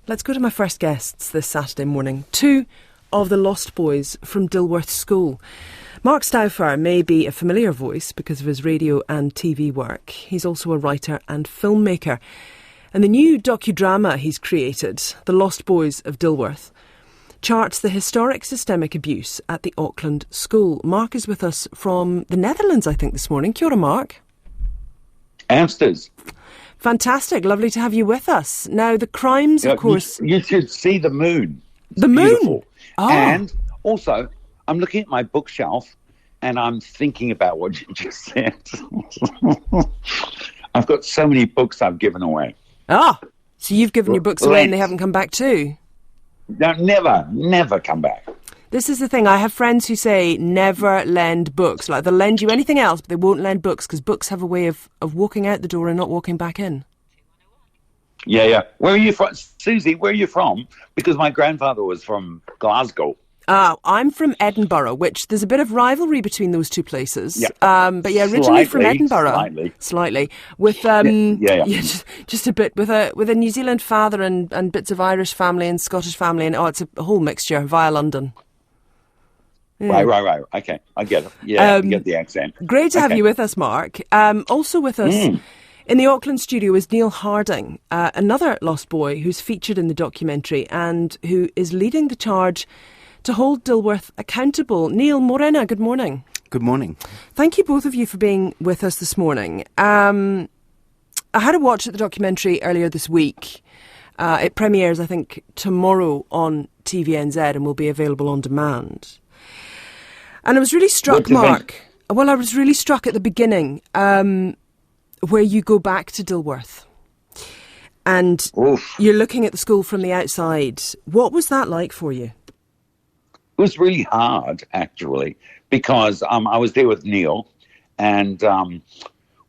Let's go to my first guests this Saturday morning. Two of the Lost Boys from Dilworth School. Mark Staufer may be a familiar voice because of his radio and TV work. He's also a writer and filmmaker. And the new docudrama he's created, The Lost Boys of Dilworth, charts the historic systemic abuse at the Auckland school. Mark is with us from the Netherlands, I think, this morning. Kia ora, Mark. Amsters. Fantastic. Lovely to have you with us. Now, the crimes, of course... You should see the moon. It's the moon? Beautiful. Oh. And also, I'm looking at my bookshelf and I'm thinking about what you just said. I've got so many books I've given away. Ah, so you've given your books away and they haven't come back too? No, never come back. This is the thing. I have friends who say never lend books. Like, they'll lend you anything else, but they won't lend books because books have a way of walking out the door and not walking back in. Yeah. Where are you from? Susie, where are you from? Because my grandfather was from Glasgow. I'm from Edinburgh, which there's a bit of rivalry between those two places. Yeah. But yeah, originally from Edinburgh. Slightly. With Yeah, just a bit with a New Zealand father and bits of Irish family and Scottish family, and it's a whole mixture via London. Yeah. Right. Okay, I get it. Yeah, I get the accent. Great to have you with us, Mark. Also with us in the Auckland studio is Neil Harding, another lost boy who's featured in the documentary and who is leading the charge to hold Dilworth accountable. Neil, Morena, good morning. Good morning. Thank you both of you for being with us this morning. I had a watch at the documentary earlier this week. It premieres, I think, tomorrow on TVNZ and will be available on demand. And I was really struck, Mark. Well, I was really struck at the beginning where you go back to Dilworth and you're looking at the school from the outside. What was that like for you? It was really hard, actually, because I was there with Neil and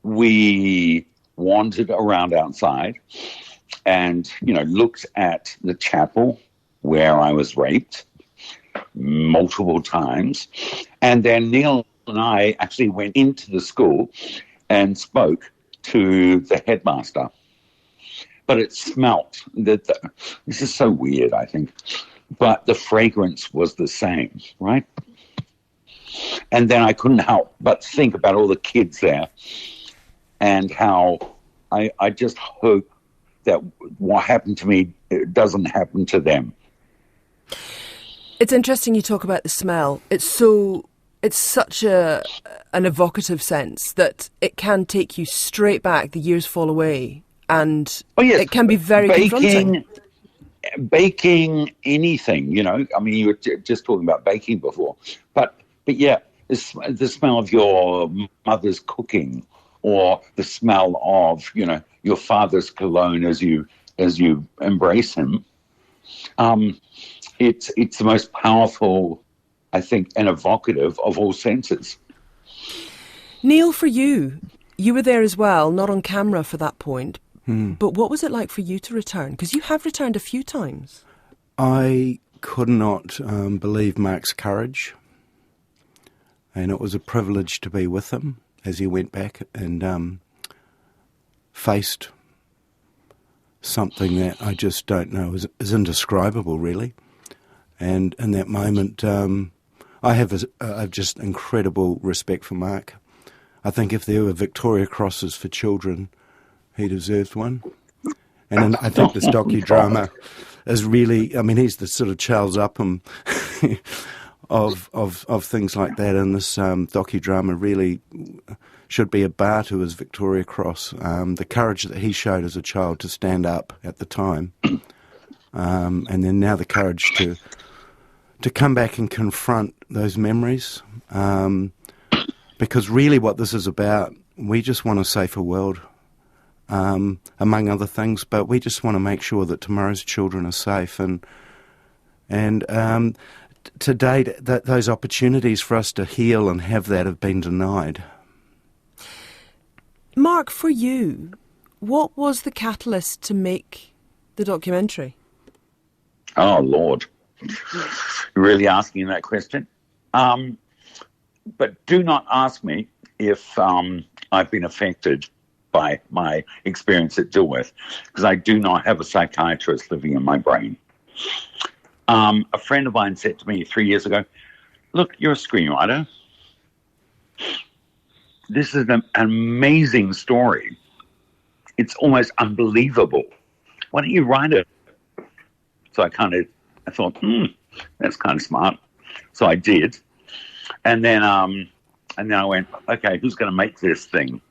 we wandered around outside and, looked at the chapel where I was raped multiple times. And then Neil and I actually went into the school and spoke to the headmaster. But it smelt. This is so weird, I think. But the fragrance was the same, right? And then I couldn't help but think about all the kids there and how I just hope that what happened to me doesn't happen to them. It's interesting you talk about the smell. It's such an evocative sense that it can take you straight back. The years fall away, and it can be very confronting. Baking anything, I mean, you were just talking about baking before, but yeah, the smell of your mother's cooking, or the smell of your father's cologne as you embrace him. It's the most powerful, I think, and evocative of all senses. Neil, for you were there as well, not on camera for that point, but what was it like for you to return? Because you have returned a few times. I could not believe Mark's courage, and it was a privilege to be with him as he went back and faced something that I just don't know is indescribable, really. And in that moment, I have just incredible respect for Mark. I think if there were Victoria Crosses for children, he deserved one. And I think this docudrama is really, I mean, he's the sort of Charles Upham of things like that. And this docudrama really should be a bar to his Victoria Cross. The courage that he showed as a child to stand up at the time, and then now the courage to come back and confront those memories. Because really what this is about, we just want a safer world, among other things, but we just want to make sure that tomorrow's children are safe. And to date, those opportunities for us to heal and have that have been denied. Mark, for you, what was the catalyst to make the documentary? Oh, Lord. You're really asking that question? But do not ask me if I've been affected by my experience at Dilworth, because I do not have a psychiatrist living in my brain. A friend of mine said to me 3 years ago, look, you're a screenwriter. This is an amazing story. It's almost unbelievable. Why don't you write it? So I thought, that's kind of smart. So I did. And then I went, okay, who's going to make this thing?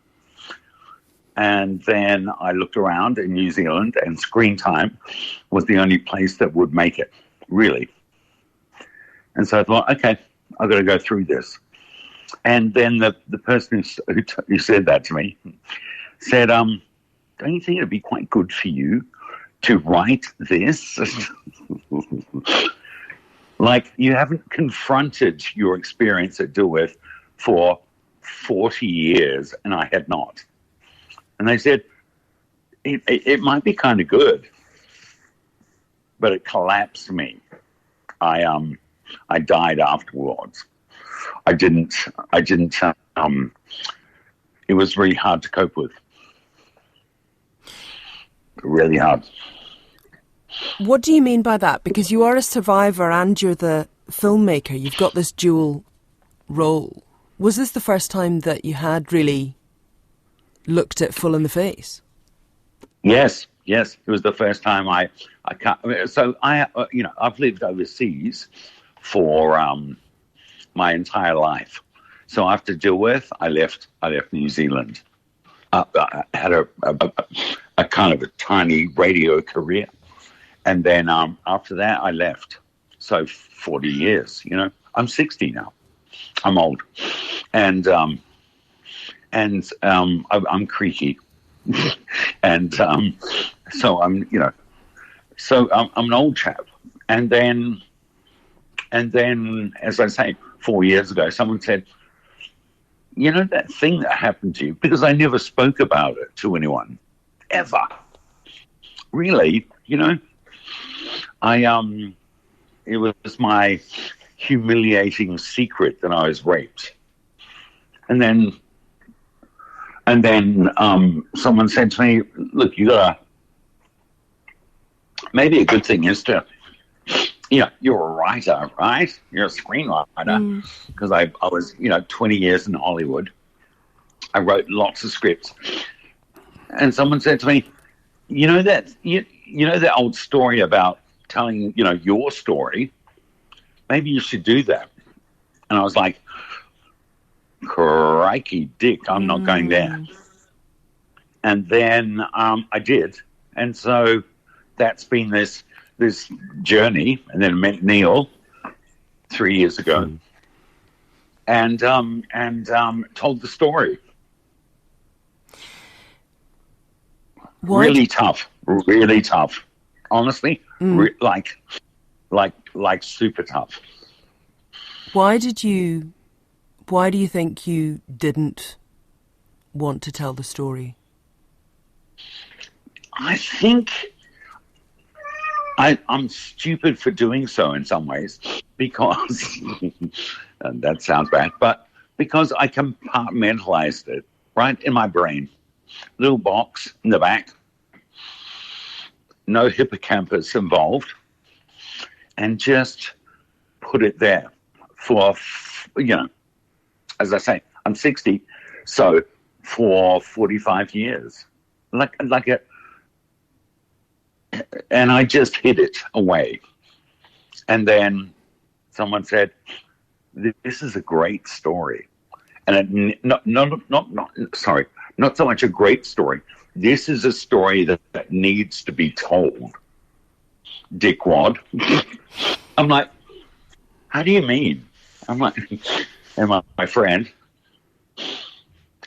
And then I looked around in New Zealand, and Screen Time was the only place that would make it, really. And so I thought, okay, I've got to go through this. And then the person who said that to me said, don't you think it'd be quite good for you to write this? Like, you haven't confronted your experience at Dilworth for 40 years, and I had not. And they said, it might be kind of good, but it collapsed me. I died afterwards. I didn't, it was really hard to cope with. Really hard. What do you mean by that? Because you are a survivor and you're the filmmaker. You've got this dual role. Was this the first time that you had really looked it full in the face? Yes. It was the first time I can't. So I've lived overseas for my entire life. So after Dilworth, I left New Zealand. I had a kind of a tiny radio career. And then after that, I left. So 40 years, I'm 60 now. I'm old. And I'm creaky. And so I'm an old chap. And then, as I say, 4 years ago, someone said, that thing that happened to you, because I never spoke about it to anyone, ever. Really, it was my humiliating secret that I was raped. And then someone said to me, look, maybe a good thing is to, you're a writer, right? You're a screenwriter. Because I was, 20 years in Hollywood. I wrote lots of scripts. And someone said to me, that old story about telling, your story, maybe you should do that. And I was like, crikey dick, I'm not going there. And then I did. And so that's been this journey. And then I met Neil 3 years ago and told the story. What? Really tough. Honestly, like super tough. Why do you think you didn't want to tell the story? I think I'm stupid for doing so in some ways, because and that sounds bad, but because I compartmentalized it right in my brain. Little box in the back, no hippocampus involved, and just put it there for, as I say, I'm 60, so for 45 years, and I just hid it away. And then someone said, this is a great story. And not so much a great story. This is a story that needs to be told. Dickwad. I'm like, how do you mean? I'm like, and my friend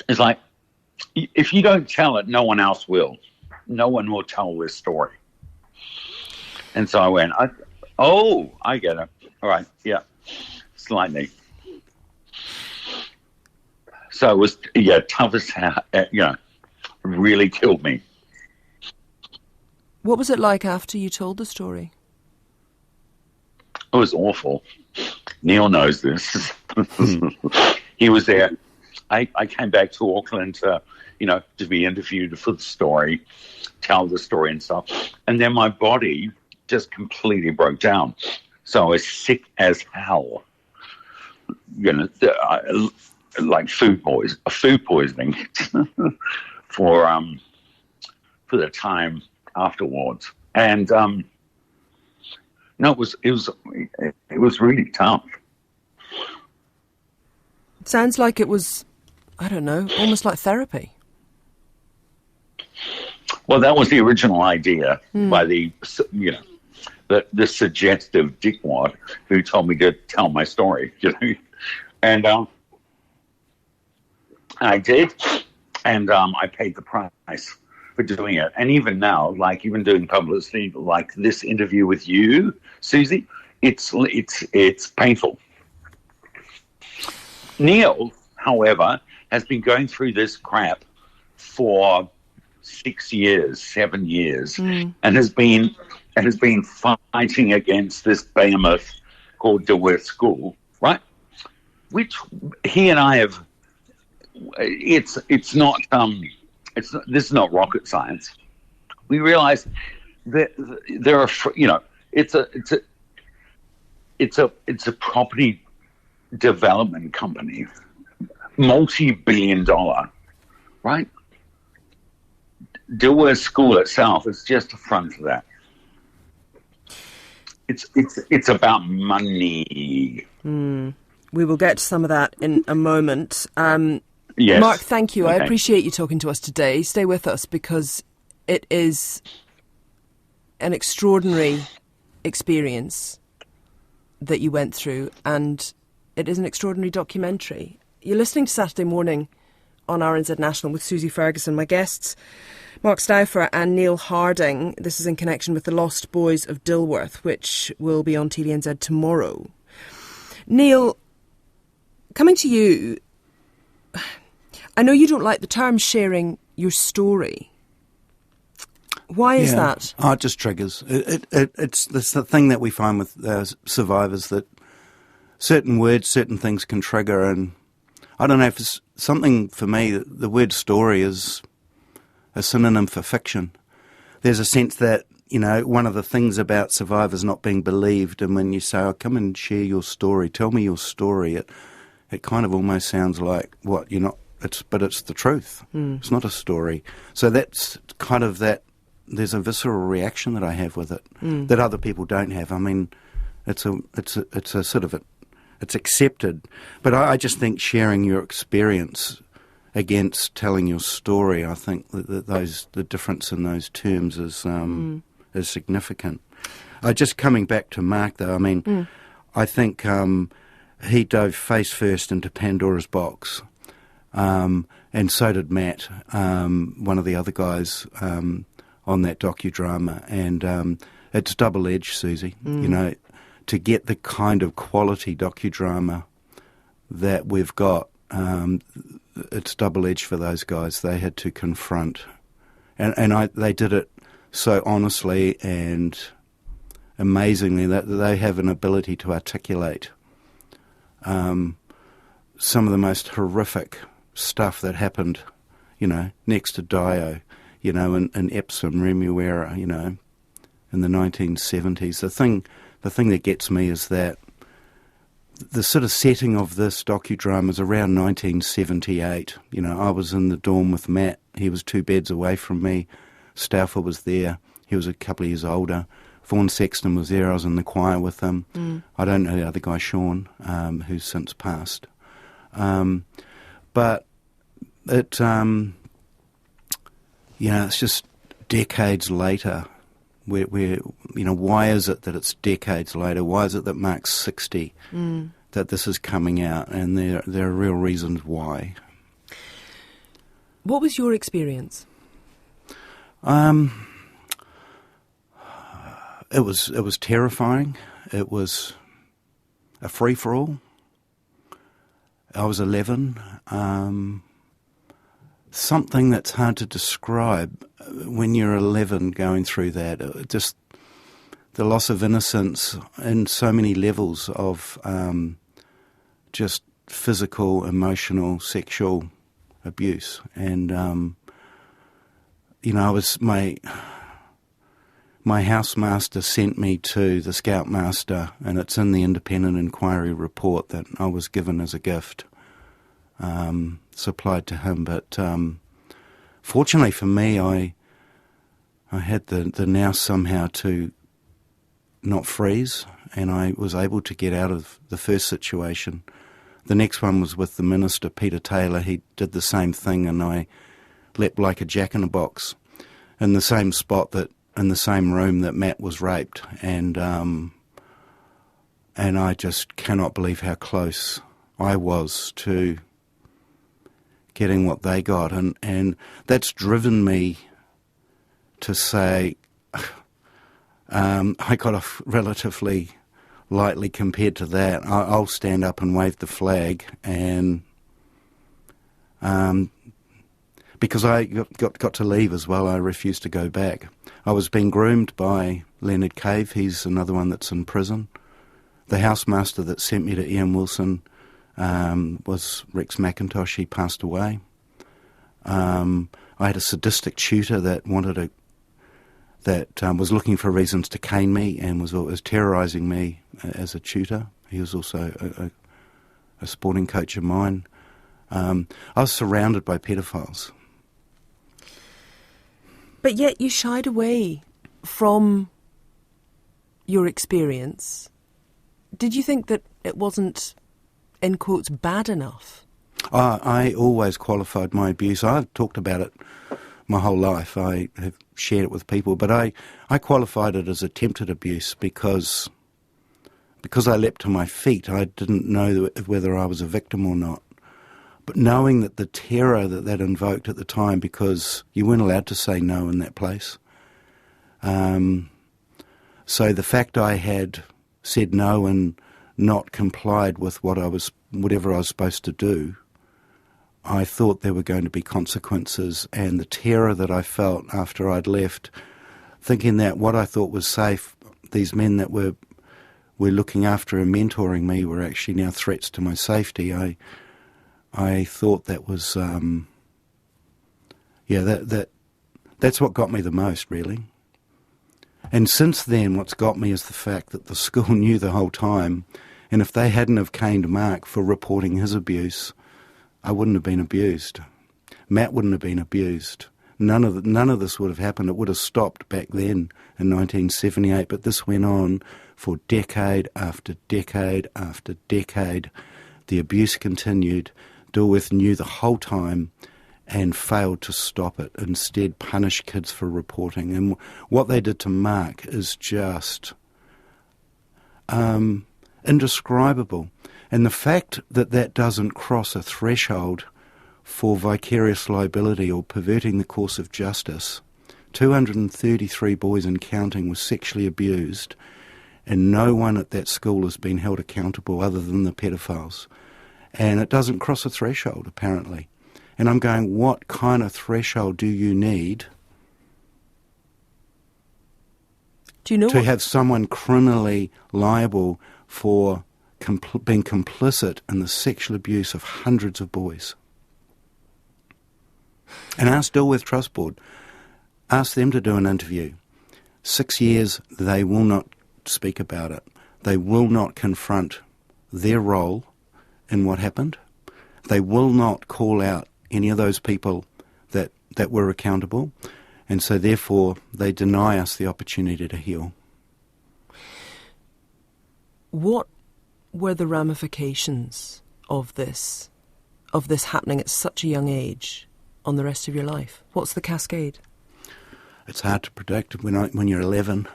is like, if you don't tell it, no one else will. No one will tell this story. And so I went, I get it. All right, yeah, slightly. So it was, tough as hell, really killed me. What was it like after you told the story? It was awful. Neil knows this. He was there. I came back to Auckland to, to be interviewed for the story, tell the story and stuff. And then my body just completely broke down. So I was sick as hell, like food poisoning for the time afterwards. And, it was really tough. It sounds like it was, I don't know, almost like therapy. Well, that was the original idea by the suggestive dickwad who told me to tell my story, and I did, and I paid the price for doing it. And even now, like even doing publicity like this interview with you, Susie, it's painful. Neil, however, has been going through this crap for 7 years, and has been fighting against this behemoth called Dilworth School, right? Which he and I have. This is not rocket science. We realize that there are, it's a property development company, multi-billion-dollar, right? Dilworth School itself is just a front for that. It's about money. We will get to some of that in a moment. Yes. Mark, thank you. Okay. I appreciate you talking to us today. Stay with us because it is an extraordinary experience that you went through, and it is an extraordinary documentary. You're listening to Saturday Morning on RNZ National with Susie Ferguson. My guests, Mark Staufer and Neil Harding. This is in connection with the Lost Boys of Dilworth, which will be on TVNZ tomorrow. Neil, coming to you, I know you don't like the term sharing your story. Why is that? Oh, it just triggers. It's the thing that we find with survivors, that certain words, certain things can trigger. And I don't know if it's something for me, the word story is a synonym for fiction. There's a sense that, one of the things about survivors not being believed, and when you say, oh, come and share your story, tell me your story, it kind of almost sounds like, what, you're not, but it's the truth. It's not a story. So that's kind of that, there's a visceral reaction that I have with it that other people don't have. I mean, it's a sort of it's accepted. But I just think sharing your experience against telling your story, I think that the difference in those terms is significant. Just coming back to Mark, though, I mean, I think he dove face first into Pandora's box, and so did Matt, one of the other guys on that docudrama. And it's double-edged, Susie, to get the kind of quality docudrama that we've got. It's double-edged for those guys. They had to confront, and they did it so honestly and amazingly that they have an ability to articulate some of the most horrific stuff that happened, next to Dio, in Epsom, Remuera, in the 1970s. The thing that gets me is that the sort of setting of this docudrama is around 1978. I was in the dorm with Matt. He was 2 beds away from me. Staufer was there. He was a couple of years older. Vaughan Sexton was there. I was in the choir with him. I don't know the other guy, Sean, who's since passed. But it, it's just decades later. Where why is it that it's decades later? Why is it that Mark's 60 that this is coming out? And there are real reasons why. What was your experience? It was terrifying. It was a free-for-all. I was 11. Something that's hard to describe when you're 11 going through that. Just the loss of innocence and so many levels of just physical, emotional, sexual abuse. And, I was my housemaster sent me to the Scoutmaster, and it's in the independent inquiry report that I was given as a gift, supplied to him. But fortunately for me, I had the nous somehow to not freeze, and I was able to get out of the first situation. The next one was with the Minister, Peter Taylor. He did the same thing, and I leapt like a jack-in-a-box in the same spot in the same room that Matt was raped, and I just cannot believe how close I was to getting what they got, and that's driven me to say I got off relatively lightly compared to that. I'll stand up and wave the flag, and because I got to leave as well, I refused to go back. I was being groomed by Leonard Cave. He's another one that's in prison. The housemaster that sent me to Ian Wilson was Rex McIntosh. He passed away. I had a sadistic tutor that was looking for reasons to cane me and was terrorising me as a tutor. He was also a sporting coach of mine. I was surrounded by pedophiles. But yet you shied away from your experience. Did you think that it wasn't, in quotes, bad enough? I always qualified my abuse. I've talked about it my whole life. I have shared it with people, but I qualified it as attempted abuse because I leapt to my feet. I didn't know whether I was a victim or not. But knowing that the terror that invoked at the time, because you weren't allowed to say no in that place. So the fact I had said no and not complied with whatever I was supposed to do, I thought there were going to be consequences, and the terror that I felt after I'd left, thinking that what I thought was safe, these men that were looking after and mentoring me were actually now threats to my safety. I thought that was, that's what got me the most, really. And since then, what's got me is the fact that the school knew the whole time, and if they hadn't have caned Mark for reporting his abuse, I wouldn't have been abused. Matt wouldn't have been abused. None of this would have happened. It would have stopped back then in 1978, but this went on for decade after decade after decade. The abuse continued. Dilworth knew the whole time and failed to stop it, instead punished kids for reporting. And what they did to Mark is just indescribable. And the fact that doesn't cross a threshold for vicarious liability or perverting the course of justice. 233 boys and counting were sexually abused, and no one at that school has been held accountable other than the pedophiles. And it doesn't cross a threshold, apparently. And I'm going, what kind of threshold do you need to have someone criminally liable for being complicit in the sexual abuse of hundreds of boys? And ask Dilworth Trust Board. Ask them to do an interview. 6 years, they will not speak about it. They will not confront their role in what happened. They will not call out any of those people that were accountable, and so therefore they deny us the opportunity to heal. What were the ramifications of this happening at such a young age on the rest of your life? What's the cascade? It's hard to predict when you're 11.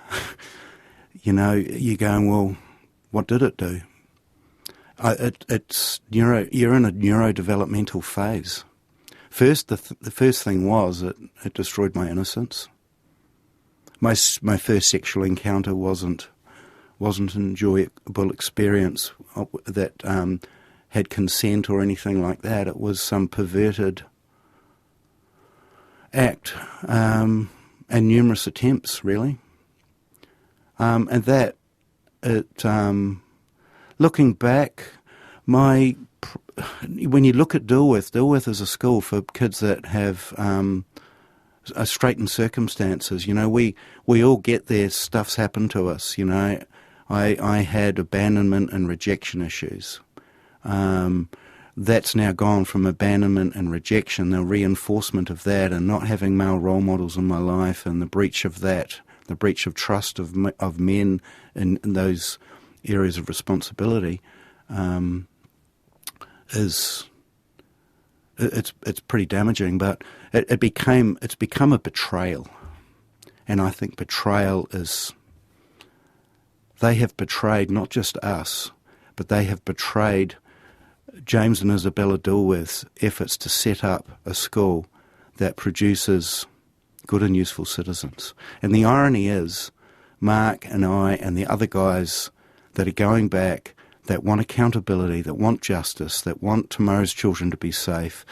You're going, well, what did it do? You're in a neurodevelopmental phase. First, the first thing was it destroyed my innocence. My first sexual encounter wasn't an enjoyable experience that had consent or anything like that. It was some perverted act, and numerous attempts, really. Looking back, my when you look at Dilworth is a school for kids that have straitened circumstances. You know, we all get there, stuff's happened to us, you know. I had abandonment and rejection issues. That's now gone from abandonment and rejection, the reinforcement of that, and not having male role models in my life, and the breach of that, the breach of trust of men in those areas of responsibility, it's pretty damaging. But it's become a betrayal, and I think betrayal is. They have betrayed not just us, but they have betrayed James and Isabella Dilworth's efforts to set up a school that produces good and useful citizens. And the irony is, Mark and I and the other guys that are going back, that want accountability, that want justice, that want tomorrow's children to be safe,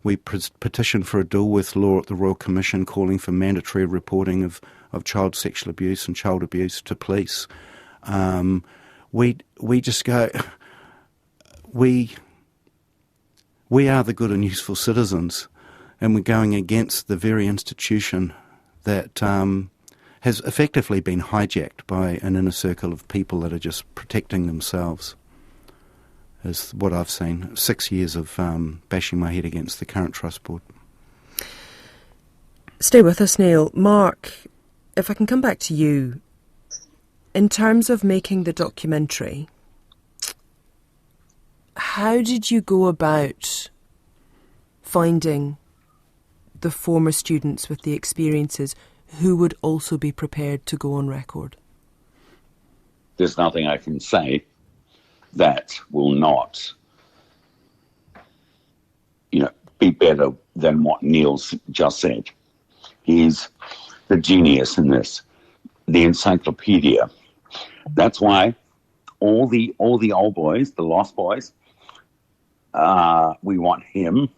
we petition for a Dilworth law at the Royal Commission calling for mandatory reporting of child sexual abuse and child abuse to police. We just go, we are the good and useful citizens, and we're going against the very institution that has effectively been hijacked by an inner circle of people that are just protecting themselves, is what I've seen. 6 years of bashing my head against the current trust board. Stay with us, Neil. Mark, if I can come back to you, in terms of making the documentary, how did you go about finding the former students with the experiences who would also be prepared to go on record? There's nothing I can say that will not, be better than what Neil's just said. He's the genius in this, the encyclopedia. That's why all the old boys, the Lost Boys, we want him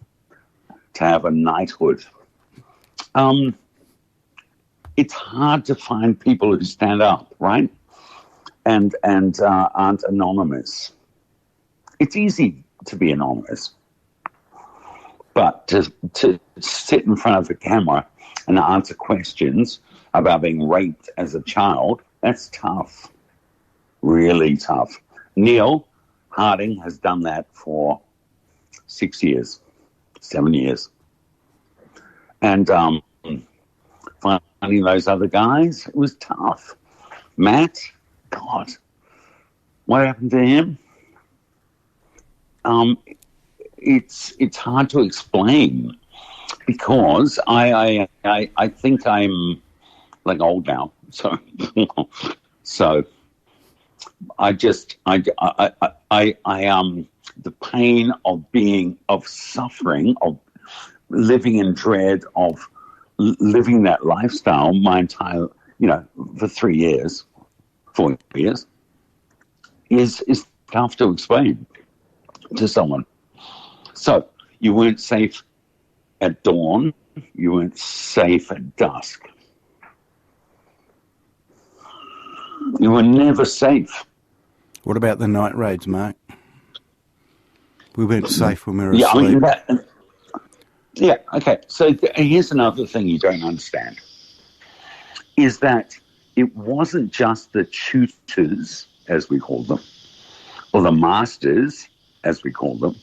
to have a knighthood. It's hard to find people who stand up, right? And aren't anonymous. It's easy to be anonymous, but to sit in front of the camera and answer questions about being raped as a child, that's tough, really tough. Neil Harding has done that for 6 years, 7 years. And finding those other guys, it was tough. Matt, God, what happened to him? It's hard to explain because I think I'm like old now, so I the pain of suffering, of living in dread, of living that lifestyle my entire, for 3 years, 4 years, is tough to explain to someone. So you weren't safe at dawn, you weren't safe at dusk. You were never safe. What about the night raids, Mark? We weren't safe when we were asleep. Okay. So here's another thing you don't understand, is that it wasn't just the tutors, as we call them, or the masters, as we call them.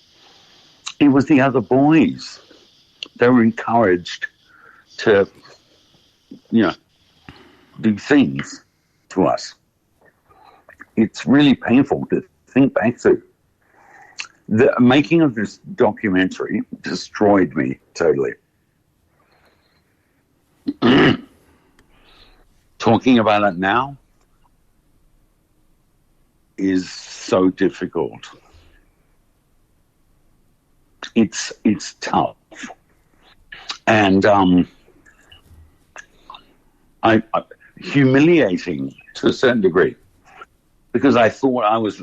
It was the other boys. They were encouraged to, do things to us. It's really painful to think back to. The making of this documentary destroyed me totally. Talking about it now is so difficult. It's tough. And I humiliating to a certain degree, because I thought I was,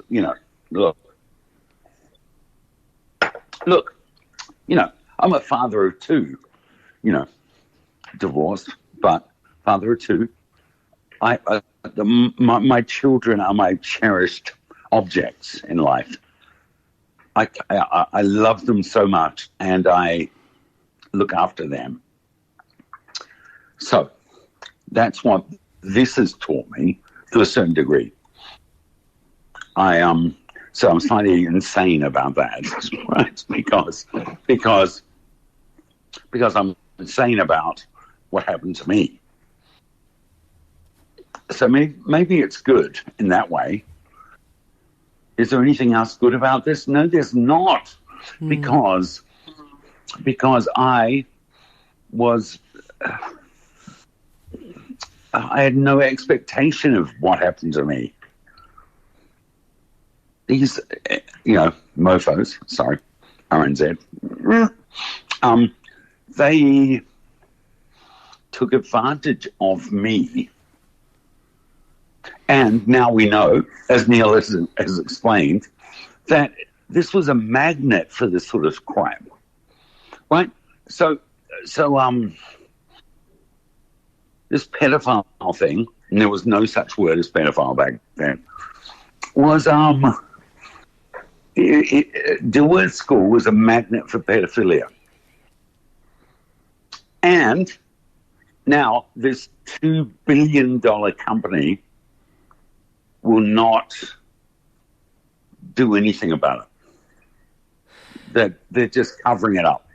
look, I'm a father of two, divorced, but father of two. My children are my cherished objects in life. I love them so much, and I look after them. So that's what this has taught me to a certain degree. So I'm slightly insane about that, right? Because I'm insane about what happened to me. So maybe it's good in that way. Is there anything else good about this? No, there's not, because I had no expectation of what happened to me. These, mofos, sorry, RNZ, they took advantage of me. And now we know, as Neil has explained, that this was a magnet for this sort of crap, right? So this pedophile thing, and there was no such word as pedophile back then, was Dilworth School was a magnet for pedophilia. And now this $2 billion company will not do anything about it. They're just covering it up.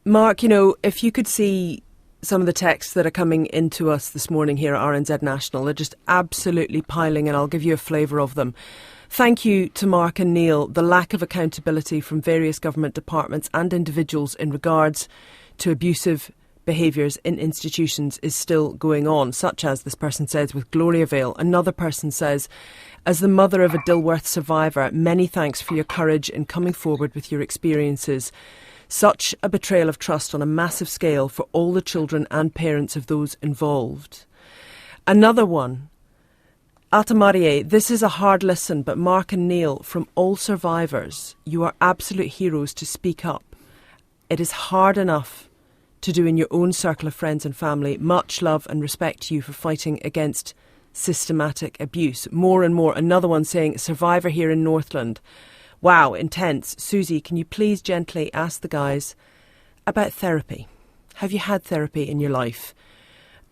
Mark, if you could see some of the texts that are coming into us this morning here at RNZ National, they're just absolutely piling in. I'll give you a flavour of them. Thank you to Mark and Neil. The lack of accountability from various government departments and individuals in regards to abusive behaviours in institutions is still going on, such as this person says with Gloria Vale. Another person says, as the mother of a Dilworth survivor, many thanks for your courage in coming forward with your experiences. Such a betrayal of trust on a massive scale for all the children and parents of those involved. Another one, Altamarie, this is a hard listen, but Mark and Neil, from all survivors, you are absolute heroes to speak up. It is hard enough to do in your own circle of friends and family. Much love and respect to you for fighting against systematic abuse. More and more. Another one saying, survivor here in Northland. Wow, intense. Susie, can you please gently ask the guys about therapy? Have you had therapy in your life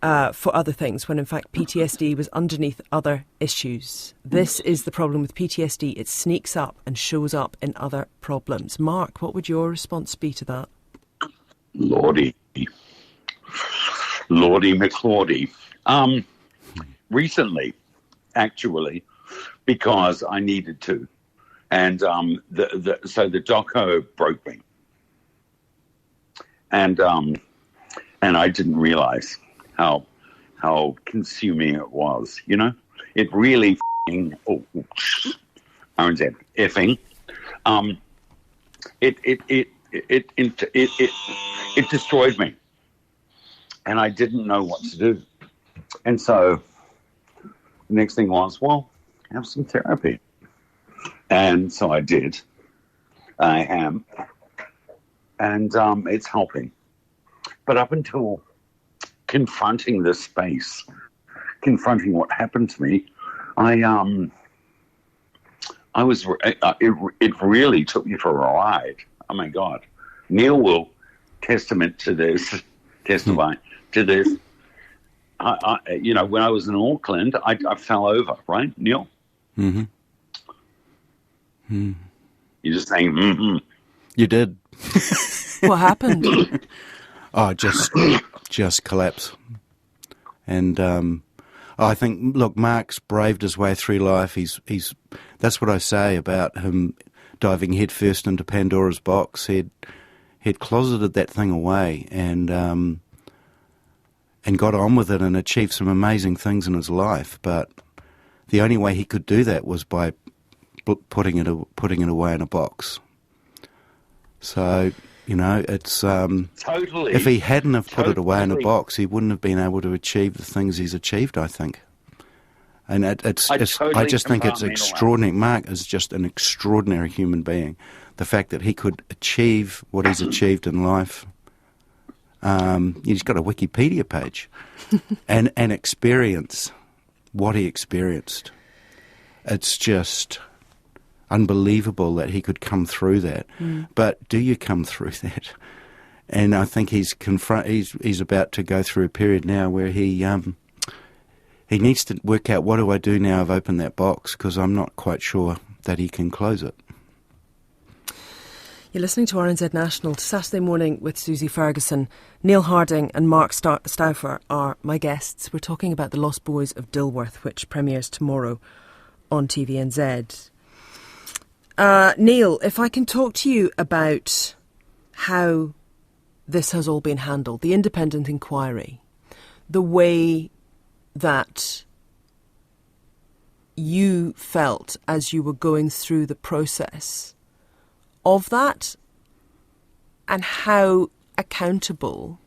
for other things when in fact PTSD was underneath other issues? This is the problem with PTSD. It sneaks up and shows up in other problems. Mark, what would your response be to that? Lordy McLordy. Recently, actually, because I needed to. And so the doco broke me. And I didn't realize how consuming it was, It really RNZ effing. It destroyed me, and I didn't know what to do. And so the next thing was, well, have some therapy. And so I did. I am. And it's helping. But up until confronting this space, confronting what happened to me, it really took me for a ride. Oh my God. Neil will testify to this. When I was in Auckland, I fell over, right, Neil? Mm-hmm. Mm. You're just saying, mm-hmm. You did. What happened? Just collapse. And I think, look, Mark's braved his way through life. He's that's what I say about him diving headfirst into Pandora's box. He'd closeted that thing away and got on with it and achieved some amazing things in his life. But the only way he could do that was by putting it away in a box. So, it's totally. If he hadn't have put it away in a box, he wouldn't have been able to achieve the things he's achieved, I think. And I just think it's extraordinary. Mark is just an extraordinary human being. The fact that he could achieve what he's achieved in life. He's got a Wikipedia page and experience what he experienced. It's just unbelievable that he could come through that. But do you come through that? And I think he's about to go through a period now where he needs to work out, what do I do now I've opened that box, because I'm not quite sure that he can close it. You're listening to RNZ National Saturday Morning with Susie Ferguson. Neil Harding and Mark Staufer are my guests. We're talking about The Lost Boys of Dilworth, which premieres tomorrow on TVNZ. Neil, if I can talk to you about how this has all been handled, the independent inquiry, the way that you felt as you were going through the process of that, and how accountable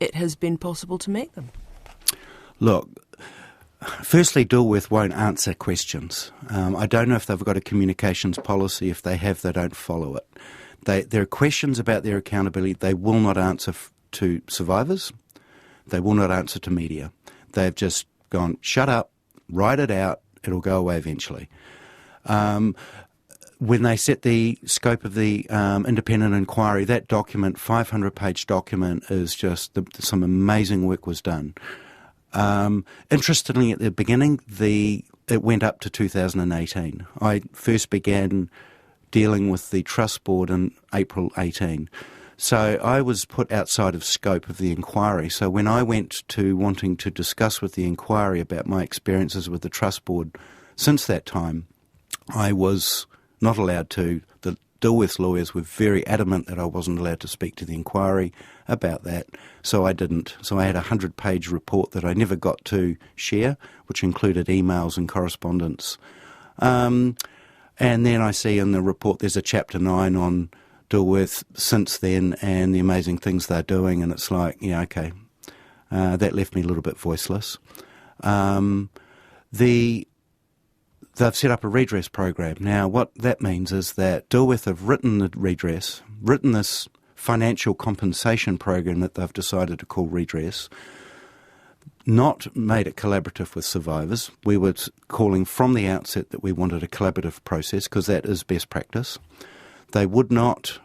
it has been possible to make them. Look, firstly, Dilworth won't answer questions. I don't know if they've got a communications policy. If they have, they don't follow it. There are questions about their accountability. They will not answer to survivors. They will not answer to media. They've just gone, shut up, write it out, it'll go away eventually. When they set the scope of the independent inquiry, that document, 500-page document, is just some amazing work was done. Interestingly, at the beginning, it went up to 2018. I first began dealing with the Trust Board in April 18. So I was put outside of scope of the inquiry. So when I went to wanting to discuss with the inquiry about my experiences with the Trust Board since that time, I was not allowed to. The Dilworth lawyers were very adamant that I wasn't allowed to speak to the inquiry about that, so I didn't. So I had a 100-page report that I never got to share, which included emails and correspondence. And then I see in the report there's a Chapter 9 on Dilworth since then and the amazing things they're doing, and it's like, yeah, okay. That left me a little bit voiceless. They've set up a redress program. Now, what that means is that Dilworth have written this financial compensation program that they've decided to call redress, not made it collaborative with survivors. We were calling from the outset that we wanted a collaborative process because that is best practice. They would not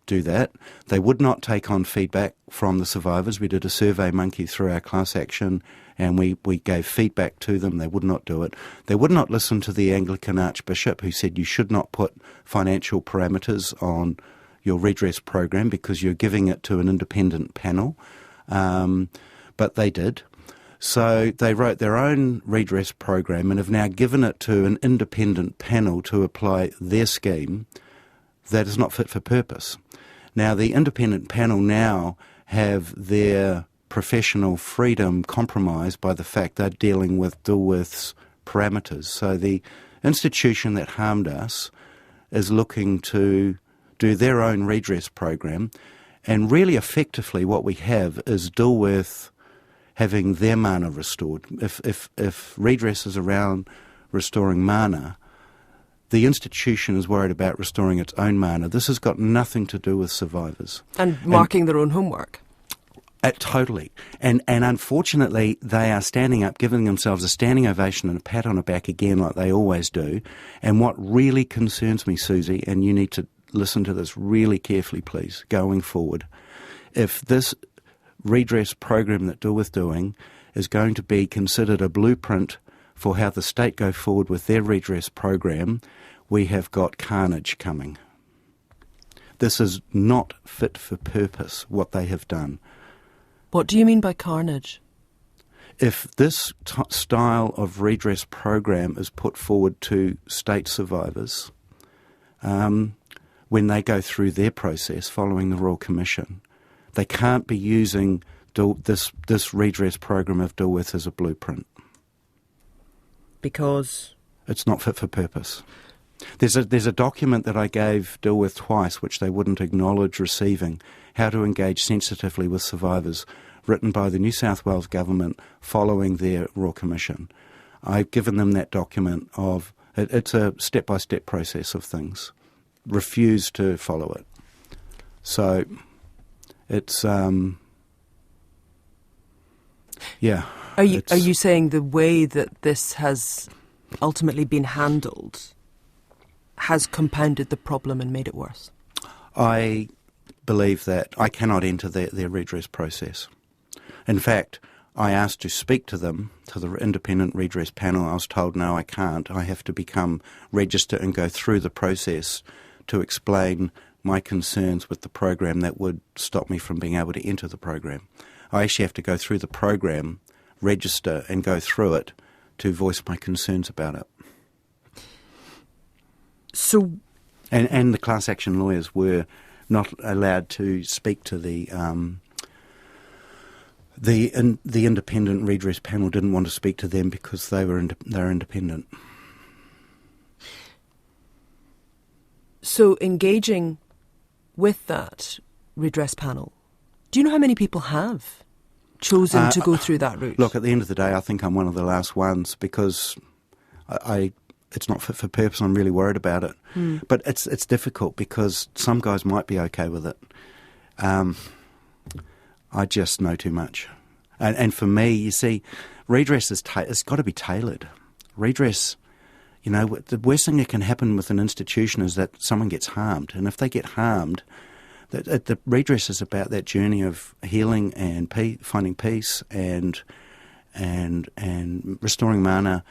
do that. They would not take on feedback from the survivors. We did a survey monkey through our class action and we gave feedback to them. They would not do it. They would not listen to the Anglican Archbishop who said you should not put financial parameters on your redress program because you're giving it to an independent panel. But they did. So they wrote their own redress program and have now given it to an independent panel to apply their scheme that is not fit for purpose. Now, the independent panel now have their professional freedom compromised by the fact they're dealing with Dilworth's parameters. So the institution that harmed us is looking to do their own redress program, and really effectively what we have is Dilworth having their mana restored. If redress is around restoring mana, the institution is worried about restoring its own mana. This has got nothing to do with survivors. And marking their own homework. Totally. And unfortunately, they are standing up, giving themselves a standing ovation and a pat on the back again like they always do. And what really concerns me, Susie, and you need to listen to this really carefully, please, going forward, if this redress program that Dilworth doing is going to be considered a blueprint for how the state go forward with their redress program, we have got carnage coming. This is not fit for purpose, what they have done. What do you mean by carnage? If this style of redress program is put forward to state survivors, when they go through their process following the Royal Commission, they can't be using this redress program of Dilworth as a blueprint. Because? It's not fit for purpose. There's a document that I gave Dilworth twice, which they wouldn't acknowledge receiving, How to Engage Sensitively with Survivors, written by the New South Wales Government following their Royal Commission. I've given them that document of, it's a step-by-step process of things. Refuse to follow it. So, it's, yeah. Are you saying the way that this has ultimately been handled has compounded the problem and made it worse? I believe that I cannot enter their redress process. In fact, I asked to speak to them, to the independent redress panel. I was told, no, I can't. I have to become registered and go through the process to explain my concerns with the program that would stop me from being able to enter the program. I actually have to go through the program, register and go through it to voice my concerns about it. So, and the class action lawyers were not allowed to speak to the independent redress panel. Didn't want to speak to them because they're independent. So engaging with that redress panel, do you know how many people have chosen to go through that route? Look, at the end of the day, I think I'm one of the last ones because it's not fit for purpose. I'm really worried about it. But it's difficult because some guys might be okay with it. I just know too much. And for me, you see, redress it's got to be tailored. Redress, the worst thing that can happen with an institution is that someone gets harmed. And if they get harmed, the redress is about that journey of healing and finding peace and restoring mana,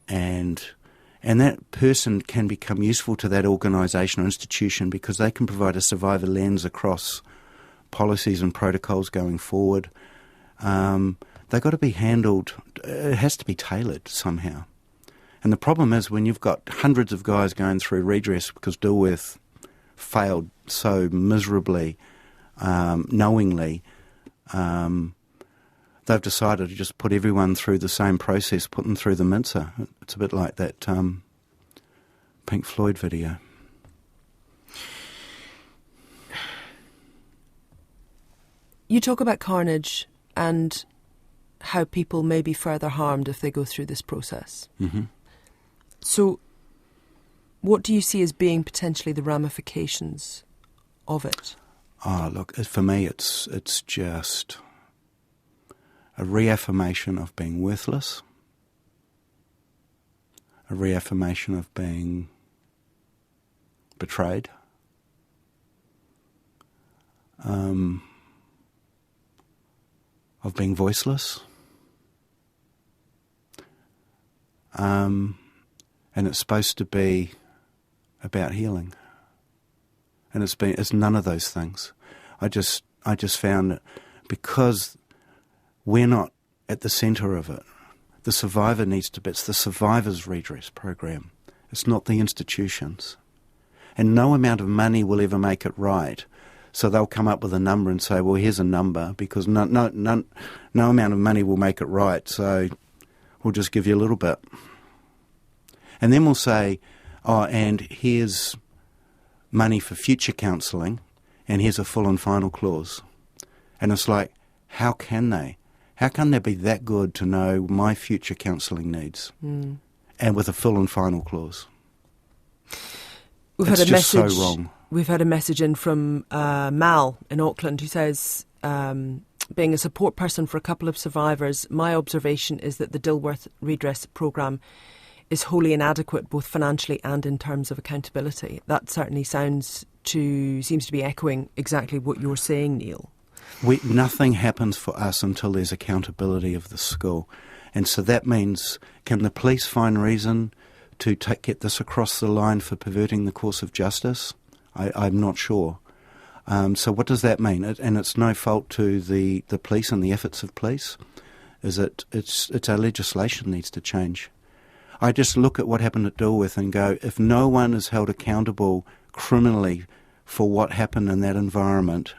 and that person can become useful to that organisation or institution because they can provide a survivor lens across policies and protocols going forward. They've got to be handled. It has to be tailored somehow. And the problem is when you've got hundreds of guys going through redress because Dilworth failed so miserably, knowingly, they've decided to just put everyone through the same process, put them through the mincer. It's a bit like that Pink Floyd video. You talk about carnage and how people may be further harmed if they go through this process. Mm-hmm. So what do you see as being potentially the ramifications of it? Look, for me it's just a reaffirmation of being worthless, a reaffirmation of being betrayed, of being voiceless, and it's supposed to be about healing, and it's none of those things. I just found that because we're not at the centre of it, the survivor needs to be. It's the survivor's redress program. It's not the institutions, and no amount of money will ever make it right. So they'll come up with a number and say, well, here's a number, because no amount of money will make it right, so we'll just give you a little bit. And then we'll say, and here's money for future counselling, and here's a full and final clause. And it's like, how can they? How can they be that good to know my future counselling needs? And with a full and final clause? It's just so wrong. We've had a message in from Mal in Auckland who says, being a support person for a couple of survivors, my observation is that the Dilworth redress programme is wholly inadequate, both financially and in terms of accountability. That certainly seems to be echoing exactly what you're saying, Neil. Nothing happens for us until there's accountability of the school. And so that means, can the police find reason to get this across the line for perverting the course of justice? I'm not sure. So what does that mean? And it's no fault to the police and the efforts of police. It's our legislation needs to change. I just look at what happened at Dilworth and go, if no one is held accountable criminally for what happened in that environment,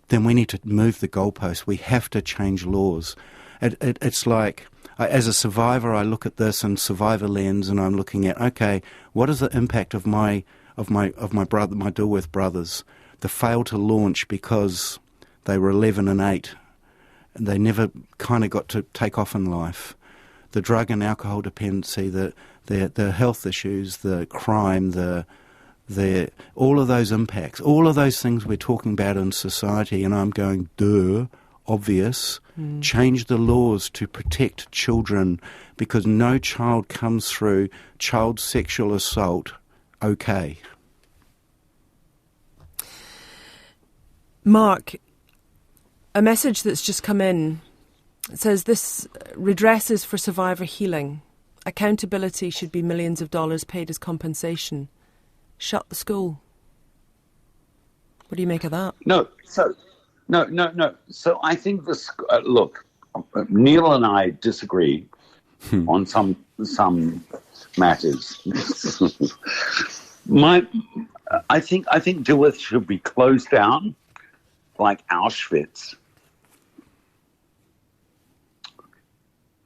then we need to move the goalposts. We have to change laws. It's like, as a survivor, I look at this in survivor lens, and I'm looking at, okay, what is the impact of my Dilworth brothers? The fail to launch because they were 11 and 8, and they never kind of got to take off in life. The drug and alcohol dependency, the health issues, the crime, all of those impacts, all of those things we're talking about in society, and I'm going, duh, obvious. Change the laws to protect children, because no child comes through child sexual assault okay. Mark, a message that's just come in. It says this redress is for survivor healing. Accountability should be millions of dollars paid as compensation. Shut the school. What do you make of that? No. So I think this. Look, Neil and I disagree on some matters. I think Dilworth should be closed down, like Auschwitz,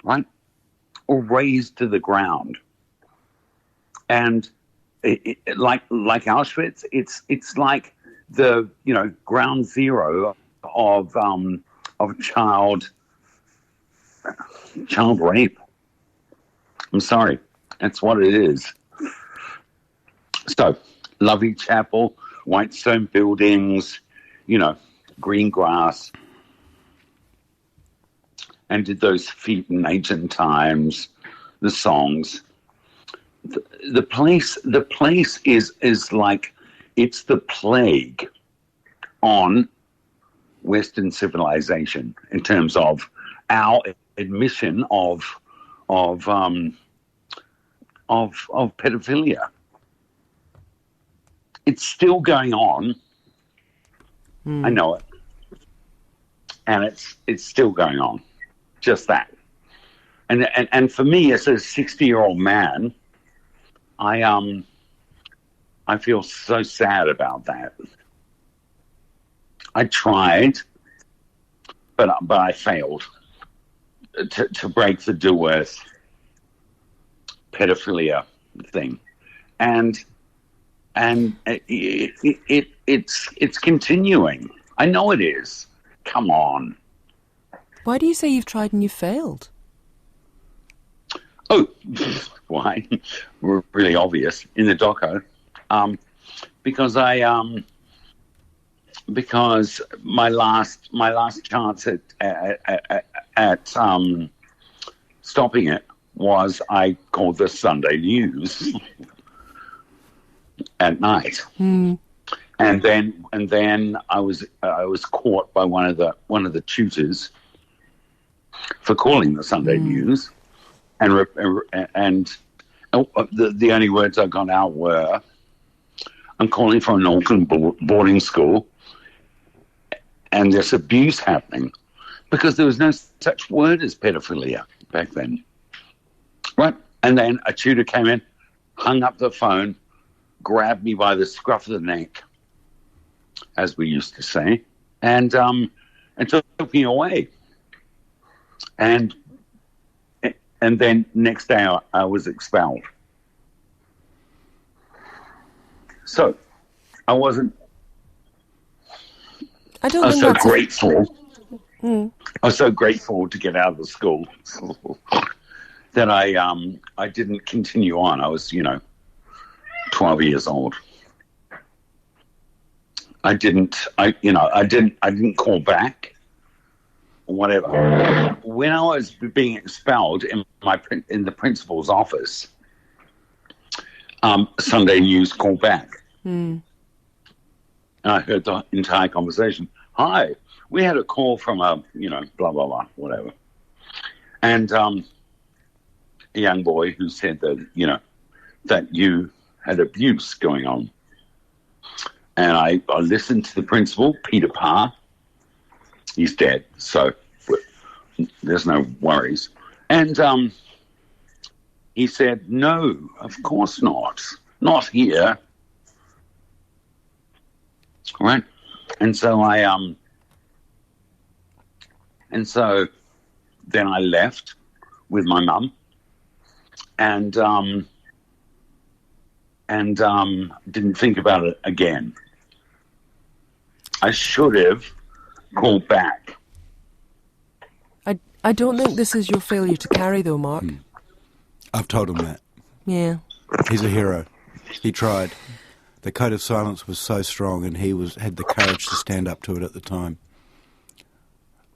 right, or razed to the ground. And like Auschwitz, it's like the ground zero of child rape. I'm sorry, that's what it is. So, lovely chapel, white stone buildings, green grass, and did those feet in ancient times, the songs. The place is like, it's the plague on Western civilization in terms of our admission of pedophilia. It's still going on. I know it, and it's still going on. Just that, and for me, as a 60-year-old man, I feel so sad about that. I tried, but I failed to break the Dilworth pedophilia thing, and it's continuing. I know it is. Come on. Why do you say you've tried and you failed? Oh, why? Really obvious in the doco. Because because my last chance at stopping it was I called the Sunday News at night. And then I was caught by one of the tutors for calling the Sunday News, and the only words I got out were, "I'm calling from an Auckland boarding school, and there's abuse happening," because there was no such word as pedophilia back then, right? And then a tutor came in, hung up the phone, grabbed me by the scruff of the neck, as we used to say, and took me away. And then next day I was expelled. So I wasn't. I was so grateful. I was so grateful to get out of the school that I didn't continue on. I was 12 years old. I didn't call back. Whatever. When I was being expelled in the principal's office, Sunday News called back. And I heard the entire conversation. "Hi, we had a call from a, blah, blah, blah, whatever." And a young boy who said that, that you had abuse going on. And I listened to the principal, Peter Parr. He's dead, so there's no worries. And he said, "No, of course not. Not here." Right? And so then I left with my mum and didn't think about it again. I should have called back. I don't think this is your failure to carry, though, Mark. I've told him that. Yeah. He's a hero. He tried. The code of silence was so strong, and he had the courage to stand up to it at the time.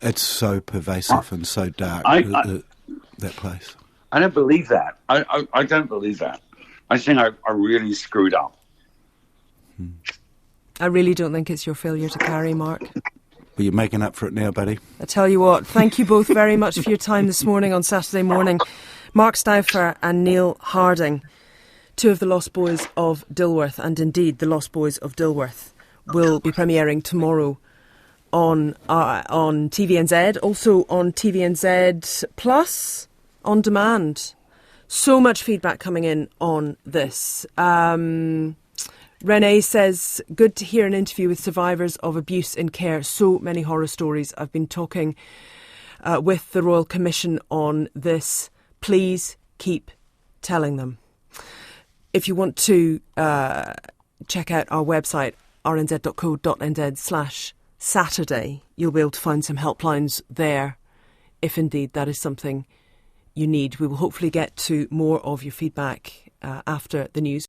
It's so pervasive and so dark, that place. I don't believe that. I don't believe that. I think I really screwed up. I really don't think it's your failure to carry, Mark. Well, you're making up for it now, buddy. I tell you what, thank you both very much for your time this morning on Saturday morning. Mark Staufer and Neil Harding, two of the Lost Boys of Dilworth, and indeed the Lost Boys of Dilworth will be premiering tomorrow on TVNZ, also on TVNZ Plus, on demand. So much feedback coming in on this. Renee says, good to hear an interview with survivors of abuse in care. So many horror stories. I've been talking with the Royal Commission on this. Please keep telling them. If you want to check out our website, rnz.co.nz/Saturday, you'll be able to find some helplines there, if indeed that is something you need. We will hopefully get to more of your feedback after the news.